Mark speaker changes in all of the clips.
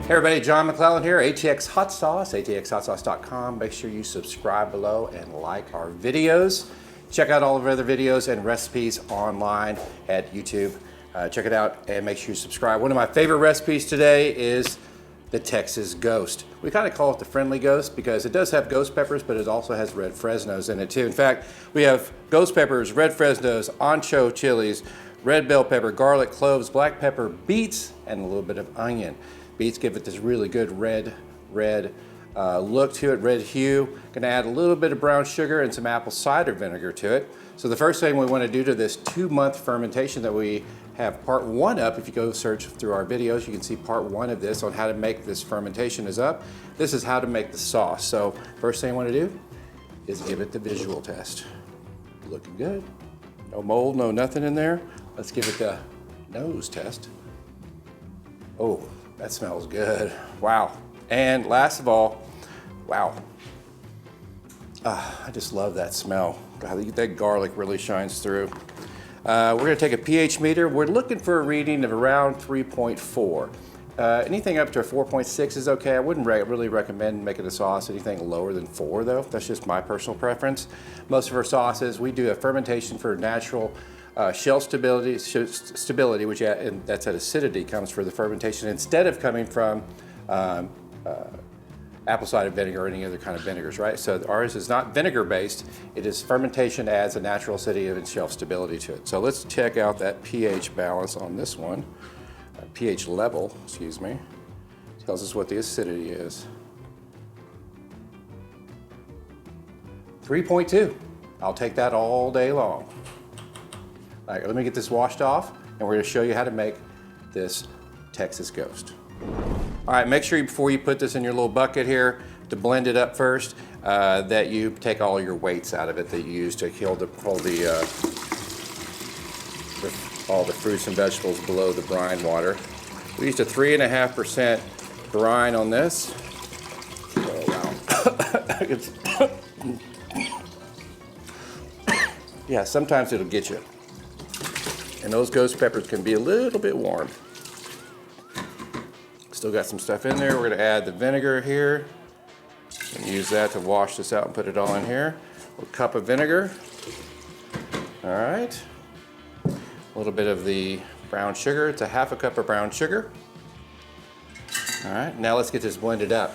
Speaker 1: Hey everybody, John McClellan here, ATX Hot Sauce, atxhotsauce.com. Make sure you subscribe below and like our videos. Check out all of our other videos and recipes online at YouTube. Check it out and make sure you subscribe. One of my favorite recipes today is the Texas Ghost. We kind of call it the friendly ghost because it does have ghost peppers, but it also has red Fresnos in it too. In fact, we have ghost peppers, red Fresnos, ancho chilies, red bell pepper, garlic, cloves, black pepper, beets, and a little bit of onion. Beets give it this really good red look to it, red hue. Gonna add a little bit of brown sugar and some apple cider vinegar to it. So the first thing we want to do to this 2-month fermentation that we have part 1 up, if you go search through our videos, you can see part 1 of this on how to make this fermentation is up. This is how to make the sauce. So first thing I want to do is give it the visual test. Looking good. No mold, no nothing in there. Let's give it the nose test. Oh, that smells good. Wow. And last of all, wow. I just love that smell. God, that garlic really shines through. We're gonna take a pH meter. We're looking for a reading of around 3.4. Anything up to a 4.6 is okay. I wouldn't really recommend making a sauce anything lower than 4 though. That's just my personal preference. Most of our sauces, we do a fermentation for natural shelf stability, which and that's that acidity comes for the fermentation instead of coming from apple cider vinegar or any other kind of vinegars, right? So ours is not vinegar based. It is fermentation adds a natural acidity and shelf stability to it. So let's check out that pH balance on this one. pH level, excuse me, tells us what the acidity is. 3.2. I'll take that all day long. All right, let me get this washed off and we're gonna show you how to make this Texas Ghost. All right, make sure before you put this in your little bucket here to blend it up first, that you take all your weights out of it that you use to hold all the fruits and vegetables below the brine water. We used a 3.5% brine on this. Oh, wow. Yeah, sometimes it'll get you. And those ghost peppers can be a little bit warm. Still got some stuff in there. We're gonna add the vinegar here and use that to wash this out and put it all in here. A cup of vinegar. All right. A little bit of the brown sugar. It's a 1/2 cup of brown sugar. All right, now let's get this blended up.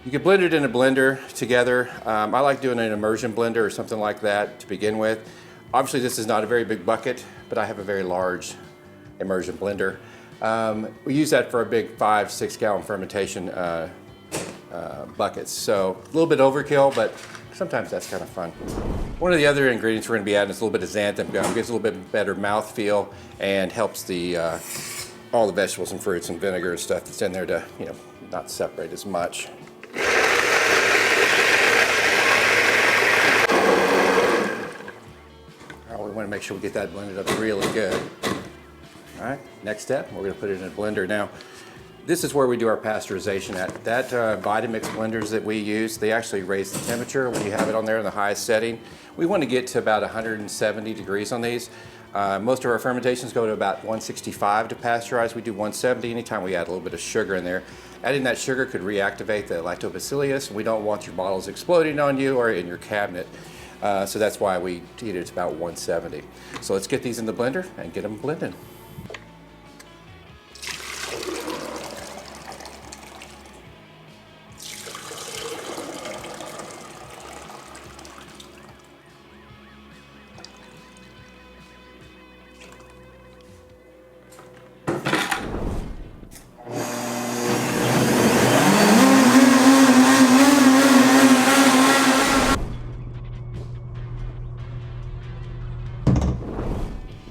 Speaker 1: You can blend it in a blender together. I like doing an immersion blender or something like that to begin with. Obviously this is not a very big bucket, but I have a very large immersion blender. We use that for a big 5-6 gallon fermentation buckets. So a little bit overkill, but sometimes that's kind of fun. One of the other ingredients we're gonna be adding is a little bit of xanthan gum. Gives a little bit better mouthfeel and helps the all the vegetables and fruits and vinegar and stuff that's in there to, you know, not separate as much. We want to make sure we get that blended up really good. All right, next step, we're gonna put it in a blender. Now, this is where we do our pasteurization at. That Vitamix blenders that we use, they actually raise the temperature when you have it on there in the highest setting. We want to get to about 170 degrees on these. Most of our fermentations go to about 165 to pasteurize. We do 170 anytime we add a little bit of sugar in there. Adding that sugar could reactivate the lactobacillus. We don't want your bottles exploding on you or in your cabinet. So that's why we heat it to about 170. So let's get these in the blender and get them blended.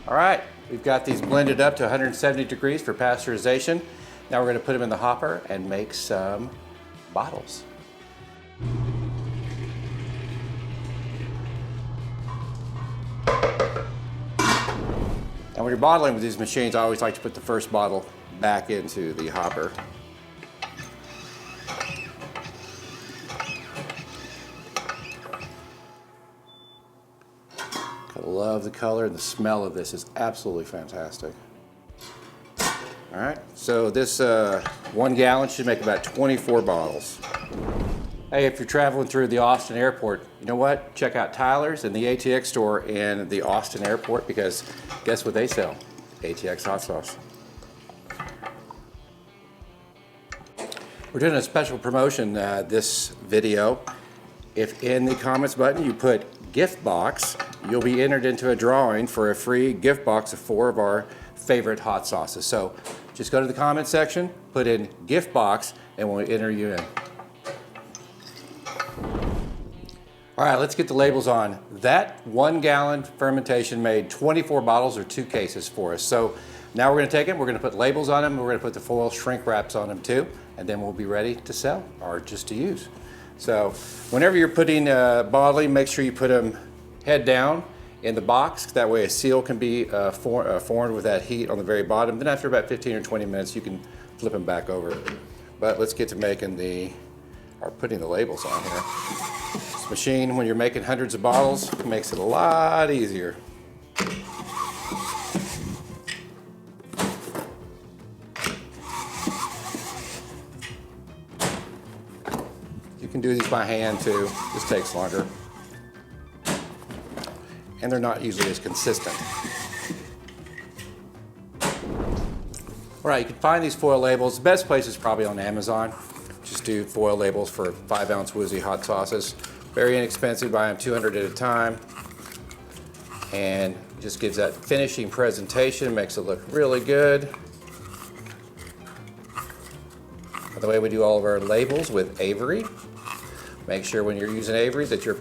Speaker 1: All right, we've got these blended up to 170 degrees for pasteurization. Now we're going to put them in the hopper and make some bottles. And when you're bottling with these machines, I always like to put the first bottle back into the hopper. I love the color and the smell of this is absolutely fantastic. All right, so this 1 gallon should make about 24 bottles. Hey, if you're traveling through the Austin airport, you know what? Check out Tyler's and the ATX store in the Austin airport, because guess what they sell? ATX hot sauce. We're doing a special promotion this video. If in the comments button you put gift box, you'll be entered into a drawing for a free gift box of 4 of our favorite hot sauces. So just go to the comment section, put in gift box, and we'll enter you in. All right, let's get the labels on. That 1 gallon fermentation made 24 bottles or 2 cases for us. So now we're gonna take them, we're gonna put labels on them, we're gonna put the foil shrink wraps on them too, and then we'll be ready to sell or just to use. So whenever you're putting bottling, make sure you put them head down in the box. That way a seal can be formed with that heat on the very bottom. Then after about 15 or 20 minutes, you can flip them back over. But let's get to making putting the labels on here. This machine, when you're making hundreds of bottles, makes it a lot easier. You can do these by hand too. This takes longer. And they're not usually as consistent. All right, you can find these foil labels. The best place is probably on Amazon. Just do foil labels for 5-ounce Woozy hot sauces. Very inexpensive, buy them 200 at a time. And just gives that finishing presentation, makes it look really good. By the way, we do all of our labels with Avery. Make sure when you're using Avery that you're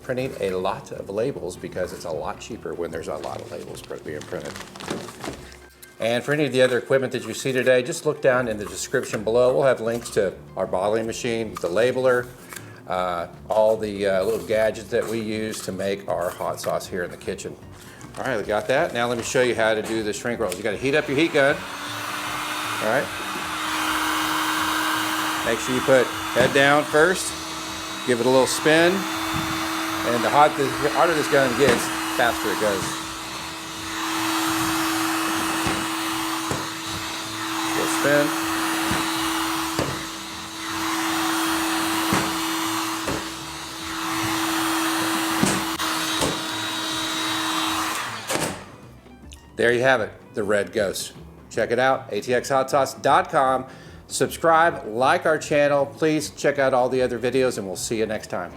Speaker 1: printing a lot of labels, because it's a lot cheaper when there's a lot of labels being printed. And for any of the other equipment that you see today, just look down in the description below. We'll have links to our bottling machine, the labeler, all the little gadgets that we use to make our hot sauce here in the kitchen. All right, we got that. Now let me show you how to do the shrink rolls. You got to heat up your heat gun. All right. Make sure you put head down first. Give it a little spin. And the harder this gun gets, faster it goes. Spin. There you have it, the Red Ghost. Check it out, atxhotsauce.com. Subscribe, like our channel. Please check out all the other videos, and we'll see you next time.